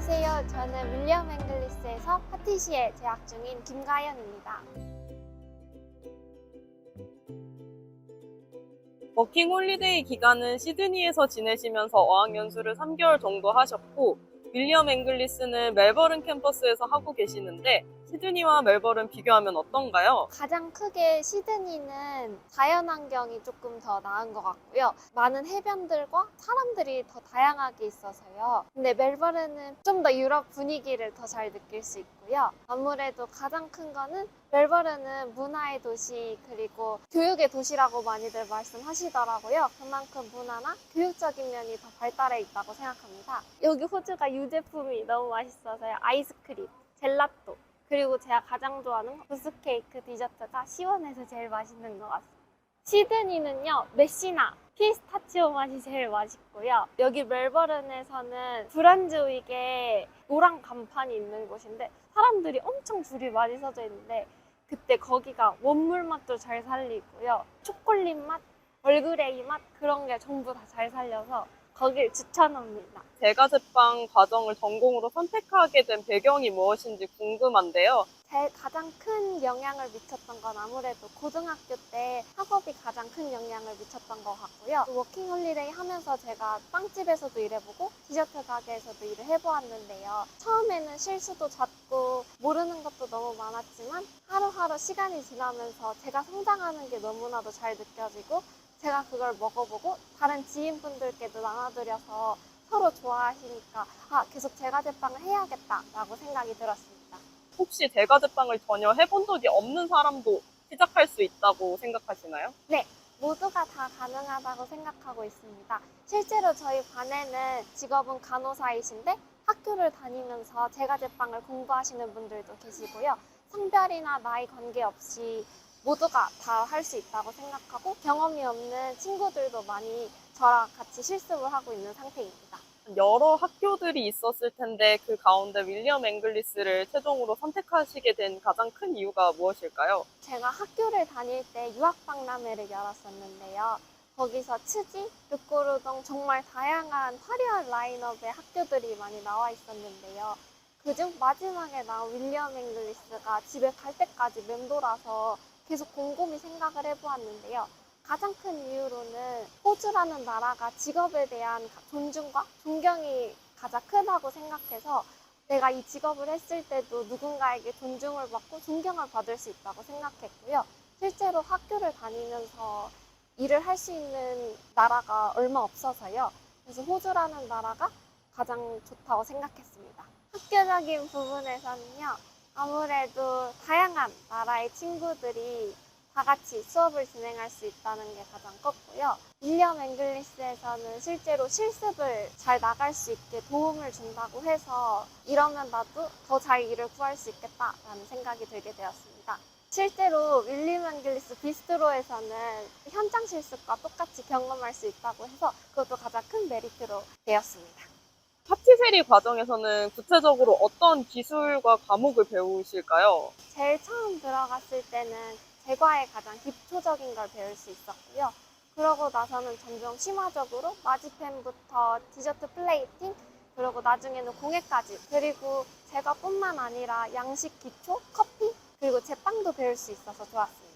안녕하세요. 저는 윌리엄 앵글리스에서 파티시에 재학 중인 김가연입니다. 워킹 홀리데이 기간은 시드니에서 지내시면서 어학연수를 3개월 정도 하셨고, 윌리엄 앵글리스는 멜버른 캠퍼스에서 하고 계시는데, 시드니와 멜버른 비교하면 어떤가요? 가장 크게 시드니는 자연환경이 조금 더 나은 것 같고요. 많은 해변들과 사람들이 더 다양하게 있어서요. 근데 멜버른은 좀 더 유럽 분위기를 더 잘 느낄 수 있고요. 아무래도 가장 큰 거는 멜버른은 문화의 도시 그리고 교육의 도시라고 많이들 말씀하시더라고요. 그만큼 문화나 교육적인 면이 더 발달해 있다고 생각합니다. 여기 호주가 유제품이 너무 맛있어서요. 아이스크림, 젤라또, 그리고 제가 가장 좋아하는 부스케이크 디저트가 시원해서 제일 맛있는 것 같습니다. 시드니는요, 메시나 피스타치오 맛이 제일 맛있고요. 여기 멜버른에서는 브란즈윅에 노란 간판이 있는 곳인데 사람들이 엄청 줄이 많이 서져 있는데 그때 거기가 원물 맛도 잘 살리고요. 초콜릿 맛, 얼그레이 맛 그런 게 전부 다 잘 살려서 거길 추천합니다. 제과제빵 과정을 전공으로 선택하게 된 배경이 무엇인지 궁금한데요. 제 가장 큰 영향을 미쳤던 건 아무래도 고등학교 때 학업이 가장 큰 영향을 미쳤던 것 같고요. 워킹 홀리데이 하면서 제가 빵집에서도 일해보고 디저트 가게에서도 일을 해보았는데요. 처음에는 실수도 잦고 모르는 것도 너무 많았지만 하루하루 시간이 지나면서 제가 성장하는 게 너무나도 잘 느껴지고 제가 그걸 먹어보고 다른 지인분들께도 나눠드려서 서로 좋아하시니까 계속 제과제빵을 해야겠다라고 생각이 들었습니다. 혹시 제과제빵을 전혀 해본 적이 없는 사람도 시작할 수 있다고 생각하시나요? 네, 모두가 다 가능하다고 생각하고 있습니다. 실제로 저희 반에는 직업은 간호사이신데 학교를 다니면서 제과제빵을 공부하시는 분들도 계시고요. 성별이나 나이 관계없이 모두가 다 할 수 있다고 생각하고 경험이 없는 친구들도 많이 저랑 같이 실습을 하고 있는 상태입니다. 여러 학교들이 있었을 텐데 그 가운데 윌리엄 앵글리스를 최종으로 선택하시게 된 가장 큰 이유가 무엇일까요? 제가 학교를 다닐 때 유학박람회를 열었었는데요. 거기서 츠지, 르꼬르동 정말 다양한 화려한 라인업의 학교들이 많이 나와 있었는데요. 그중 마지막에 나온 윌리엄 앵글리스가 집에 갈 때까지 맴돌아서 계속 곰곰이 생각을 해보았는데요. 가장 큰 이유로는 호주라는 나라가 직업에 대한 존중과 존경이 가장 크다고 생각해서 내가 이 직업을 했을 때도 누군가에게 존중을 받고 존경을 받을 수 있다고 생각했고요. 실제로 학교를 다니면서 일을 할 수 있는 나라가 얼마 없어서요. 그래서 호주라는 나라가 가장 좋다고 생각했습니다. 학교적인 부분에서는요. 아무래도 다양한 나라의 친구들이 다 같이 수업을 진행할 수 있다는 게 가장 컸고요. 윌리엄 앵글리스에서는 실제로 실습을 잘 나갈 수 있게 도움을 준다고 해서 이러면 나도 더 잘 일을 구할 수 있겠다라는 생각이 들게 되었습니다. 실제로 윌리엄 앵글리스 비스트로에서는 현장 실습과 똑같이 경험할 수 있다고 해서 그것도 가장 큰 메리트로 되었습니다. 파티세리 과정에서는 구체적으로 어떤 기술과 과목을 배우실까요? 제일 처음 들어갔을 때는 제과의 가장 기초적인 걸 배울 수 있었고요. 그러고 나서는 점점 심화적으로 마지펜부터 디저트 플레이팅, 그리고 나중에는 공예까지, 그리고 제과뿐만 아니라 양식 기초, 커피, 그리고 제빵도 배울 수 있어서 좋았습니다.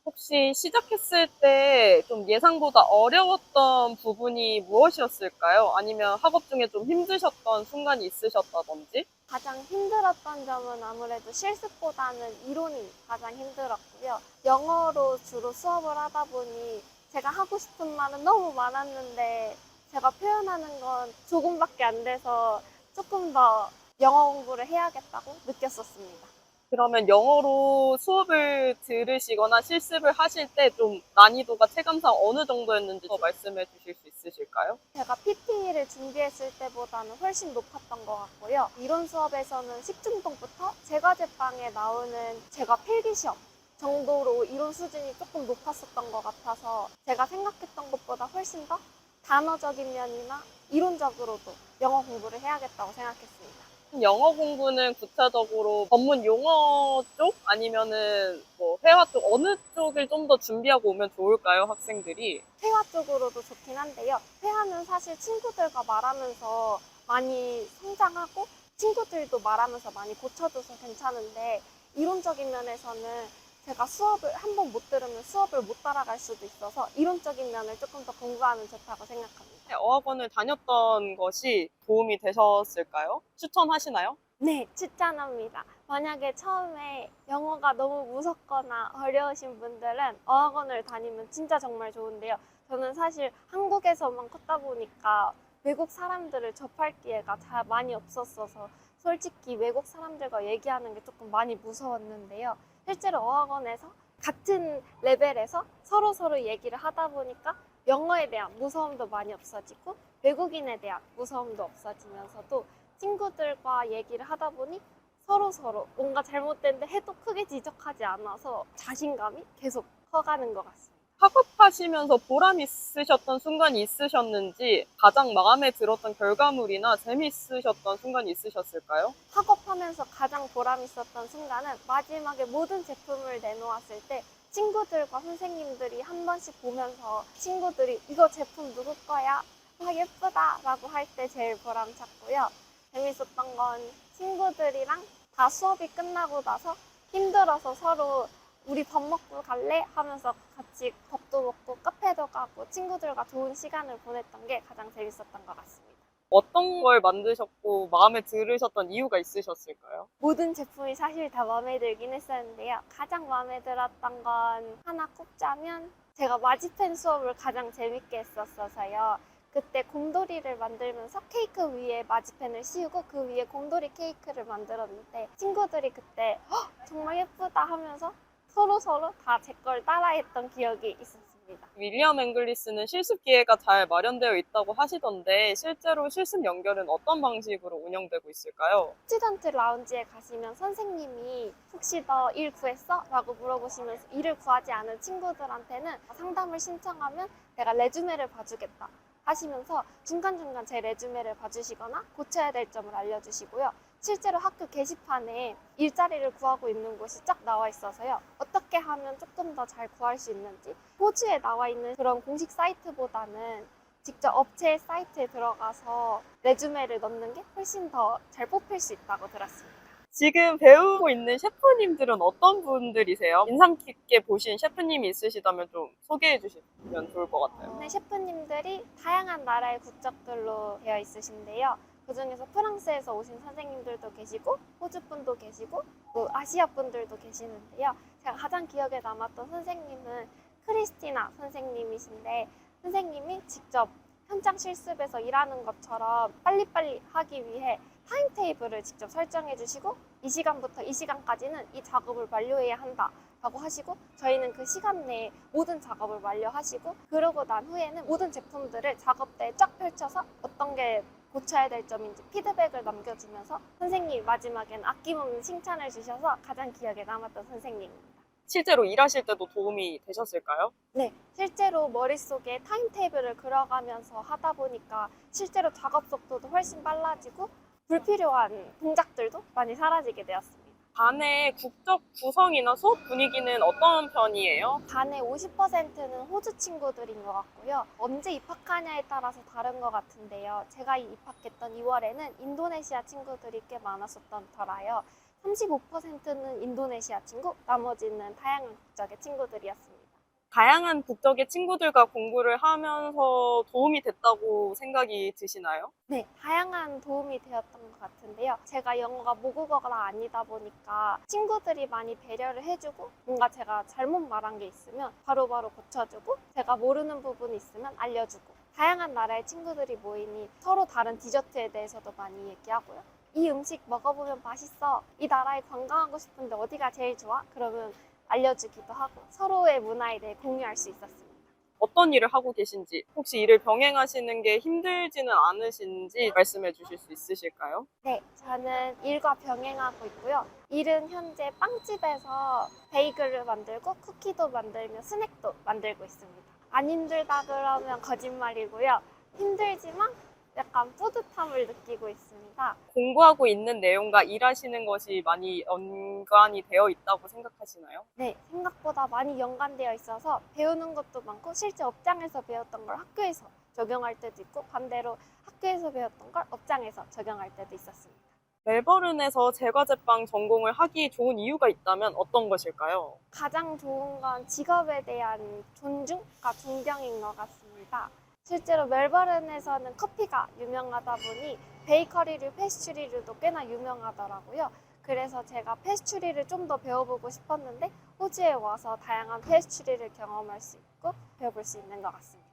혹시 시작했을 때 좀 예상보다 어려웠던 부분이 무엇이었을까요? 아니면 학업 중에 좀 힘드셨던 순간이 있으셨다든지? 가장 힘들었던 점은 아무래도 실습보다는 이론이 가장 힘들었고요. 영어로 주로 수업을 하다 보니 제가 하고 싶은 말은 너무 많았는데 제가 표현하는 건 조금밖에 안 돼서 조금 더 영어 공부를 해야겠다고 느꼈었습니다. 그러면 영어로 수업을 들으시거나 실습을 하실 때 좀 난이도가 체감상 어느 정도였는지 더 말씀해 주실 수 있으실까요? 제가 PT를 준비했을 때보다는 훨씬 높았던 것 같고요. 이론 수업에서는 식중독부터 제과제빵에 나오는 제과 필기시험 정도로 이론 수준이 조금 높았었던 것 같아서 제가 생각했던 것보다 훨씬 더 단어적인 면이나 이론적으로도 영어 공부를 해야겠다고 생각했습니다. 영어 공부는 구체적으로 전문 용어 쪽 아니면은 뭐 회화 쪽 어느 쪽을 좀 더 준비하고 오면 좋을까요, 학생들이? 회화 쪽으로도 좋긴 한데요. 회화는 사실 친구들과 말하면서 많이 성장하고 친구들도 말하면서 많이 고쳐줘서 괜찮은데 이론적인 면에서는 제가 수업을 한 번 못 들으면 수업을 못 따라갈 수도 있어서 이론적인 면을 조금 더 공부하면 좋다고 생각합니다. 어학원을 다녔던 것이 도움이 되셨을까요? 추천하시나요? 네, 추천합니다. 만약에 처음에 영어가 너무 무섭거나 어려우신 분들은 어학원을 다니면 진짜 정말 좋은데요. 저는 사실 한국에서만 컸다 보니까 외국 사람들을 접할 기회가 잘 많이 없었어서 솔직히 외국 사람들과 얘기하는 게 조금 많이 무서웠는데요. 실제로 어학원에서 같은 레벨에서 서로 얘기를 하다 보니까 영어에 대한 무서움도 많이 없어지고 외국인에 대한 무서움도 없어지면서도 친구들과 얘기를 하다 보니 서로 뭔가 잘못된데 해도 크게 지적하지 않아서 자신감이 계속 커가는 것 같습니다. 학업하시면서 보람 있으셨던 순간이 있으셨는지 가장 마음에 들었던 결과물이나 재미있으셨던 순간이 있으셨을까요? 학업하면서 가장 보람 있었던 순간은 마지막에 모든 제품을 내놓았을 때 친구들과 선생님들이 한 번씩 보면서 친구들이 이거 제품 누구 거야? 와 예쁘다 라고 할 때 제일 보람찼고요. 재밌었던 건 친구들이랑 다 수업이 끝나고 나서 힘들어서 서로 우리 밥 먹고 갈래? 하면서 같이 밥도 먹고 카페도 가고 친구들과 좋은 시간을 보냈던 게 가장 재밌었던 것 같습니다. 어떤 걸 만드셨고 마음에 들으셨던 이유가 있으셨을까요? 모든 제품이 사실 다 마음에 들긴 했었는데요. 가장 마음에 들었던 건 하나 꼽자면 제가 마지펜 수업을 가장 재밌게 했었어서요. 그때 곰돌이를 만들면서 케이크 위에 마지펜을 씌우고 그 위에 곰돌이 케이크를 만들었는데 친구들이 그때 정말 예쁘다 하면서 서로 다 제 걸 따라했던 기억이 있었습니다. 윌리엄 앵글리스는 실습 기회가 잘 마련되어 있다고 하시던데 실제로 실습 연결은 어떤 방식으로 운영되고 있을까요? 스튜던트 라운지에 가시면 선생님이 혹시 너 일 구했어? 라고 물어보시면서 일을 구하지 않은 친구들한테는 상담을 신청하면 내가 레주메를 봐주겠다 하시면서 중간중간 제 레주메를 봐주시거나 고쳐야 될 점을 알려주시고요. 실제로 학교 게시판에 일자리를 구하고 있는 곳이 쫙 나와 있어서요. 어떻게 하면 조금 더 잘 구할 수 있는지 호주에 나와 있는 그런 공식 사이트보다는 직접 업체 사이트에 들어가서 레주메를 넣는 게 훨씬 더 잘 뽑힐 수 있다고 들었습니다. 지금 배우고 있는 셰프님들은 어떤 분들이세요? 인상 깊게 보신 셰프님이 있으시다면 좀 소개해 주시면 좋을 것 같아요. 네, 셰프님들이 다양한 나라의 국적들로 되어 있으신데요. 그중에서 프랑스에서 오신 선생님들도 계시고 호주 분도 계시고 또 아시아 분들도 계시는데요. 제가 가장 기억에 남았던 선생님은 크리스티나 선생님이신데 선생님이 직접 현장 실습에서 일하는 것처럼 빨리빨리 하기 위해 타임테이블을 직접 설정해 주시고 이 시간부터 이 시간까지는 이 작업을 완료해야 한다 라고 하시고 저희는 그 시간 내에 모든 작업을 완료하시고 그러고 난 후에는 모든 제품들을 작업대에 쫙 펼쳐서 어떤 게 고쳐야 될 점인지 피드백을 남겨주면서 선생님이 마지막에는 아낌없는 칭찬을 주셔서 가장 기억에 남았던 선생님입니다. 실제로 일하실 때도 도움이 되셨을까요? 네, 실제로 머릿속에 타임테이블을 그려가면서 하다 보니까 실제로 작업 속도도 훨씬 빨라지고 불필요한 동작들도 많이 사라지게 되었습니다. 반의 국적 구성이나 수업 분위기는 어떤 편이에요? 반의 50%는 호주 친구들인 것 같고요. 언제 입학하냐에 따라서 다른 것 같은데요. 제가 입학했던 2월에는 인도네시아 친구들이 꽤 많았었던 터라요. 35%는 인도네시아 친구, 나머지는 다양한 국적의 친구들이었습니다. 다양한 국적의 친구들과 공부를 하면서 도움이 됐다고 생각이 드시나요? 네, 다양한 도움이 되었던 것 같은데요. 제가 영어가 모국어가 아니다 보니까 친구들이 많이 배려를 해주고 뭔가 제가 잘못 말한 게 있으면 바로바로 고쳐주고 제가 모르는 부분이 있으면 알려주고 다양한 나라의 친구들이 모이니 서로 다른 디저트에 대해서도 많이 얘기하고요. 이 음식 먹어보면 맛있어. 이 나라에 관광하고 싶은데 어디가 제일 좋아? 그러면 알려주기도 하고 서로의 문화에 대해 공유할 수 있었습니다. 어떤 일을 하고 계신지, 혹시 일을 병행하시는 게 힘들지는 않으신지 말씀해 주실 수 있으실까요? 네, 저는 일과 병행하고 있고요. 일은 현재 빵집에서 베이글을 만들고 쿠키도 만들며 스낵도 만들고 있습니다. 안 힘들다 그러면 거짓말이고요. 힘들지만 약간 뿌듯함을 느끼고 있습니다. 공부하고 있는 내용과 일하시는 것이 많이 연관이 되어 있다고 생각하시나요? 네, 생각보다 많이 연관되어 있어서 배우는 것도 많고 실제 업장에서 배웠던 걸 학교에서 적용할 때도 있고 반대로 학교에서 배웠던 걸 업장에서 적용할 때도 있었습니다. 멜버른에서 제과제빵 전공을 하기 좋은 이유가 있다면 어떤 것일까요? 가장 좋은 건 직업에 대한 존중과 존경인 것 같습니다. 실제로 멜버른에서는 커피가 유명하다 보니 베이커리류, 페스츄리류도 꽤나 유명하더라고요. 그래서 제가 페스츄리를 좀 더 배워보고 싶었는데 호주에 와서 다양한 페스츄리를 경험할 수 있고 배워볼 수 있는 것 같습니다.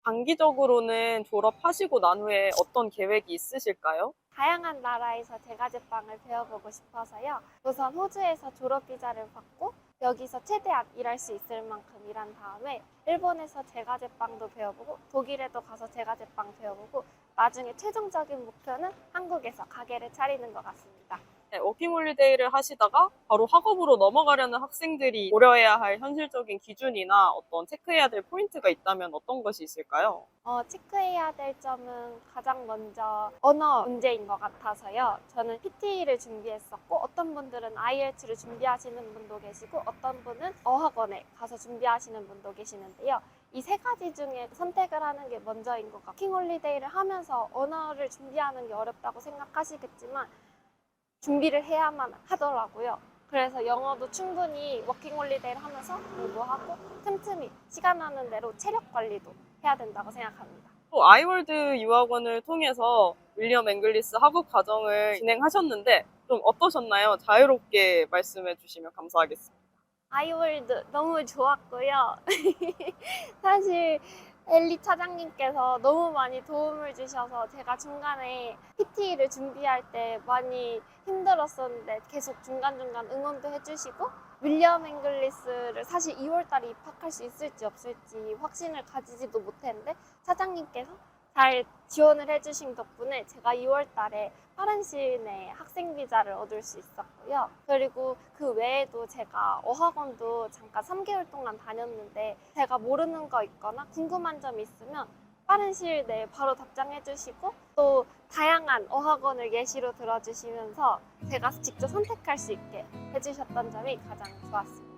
장기적으로는 졸업하시고 난 후에 어떤 계획이 있으실까요? 다양한 나라에서 제과제빵을 배워보고 싶어서요. 우선 호주에서 졸업비자를 받고 여기서 최대한 일할 수 있을 만큼 일한 다음에 일본에서 제과제빵도 배워보고 독일에도 가서 제과제빵 배워보고 나중에 최종적인 목표는 한국에서 가게를 차리는 것 같습니다. 네, 워킹홀리데이를 하시다가 바로 학업으로 넘어가려는 학생들이 고려해야 할 현실적인 기준이나 어떤 체크해야 될 포인트가 있다면 어떤 것이 있을까요? 체크해야 될 점은 가장 먼저 언어 문제인 것 같아서요. 저는 PT를 준비했었고 어떤 분들은 IELTS를 준비하시는 분도 계시고 어떤 분은 어학원에 가서 준비하시는 분도 계시는데요. 이 세 가지 중에 선택을 하는 게 먼저인 것 같아요. 워킹홀리데이를 하면서 언어를 준비하는 게 어렵다고 생각하시겠지만 준비를 해야만 하더라고요. 그래서 영어도 충분히 워킹홀리데이를 하면서 공부하고 틈틈이 시간 나는 대로 체력 관리도 해야 된다고 생각합니다. 또 아이월드 유학원을 통해서 윌리엄 앵글리스 학업 과정을 진행하셨는데 좀 어떠셨나요? 자유롭게 말씀해 주시면 감사하겠습니다. 아이월드 너무 좋았고요. 사실 엘리 차장님께서 너무 많이 도움을 주셔서 제가 중간에 PT를 준비할 때 많이 힘들었었는데 계속 중간중간 응원도 해주시고 윌리엄 앵글리스를 사실 2월 달에 입학할 수 있을지 없을지 확신을 가지지도 못했는데 차장님께서 잘 지원을 해주신 덕분에 제가 2월 달에 빠른 시일 내에 학생 비자를 얻을 수 있었고요. 그리고 그 외에도 제가 어학원도 잠깐 3개월 동안 다녔는데 제가 모르는 거 있거나 궁금한 점 있으면 빠른 시일 내에 바로 답장해 주시고 또 다양한 어학원을 예시로 들어주시면서 제가 직접 선택할 수 있게 해주셨던 점이 가장 좋았습니다.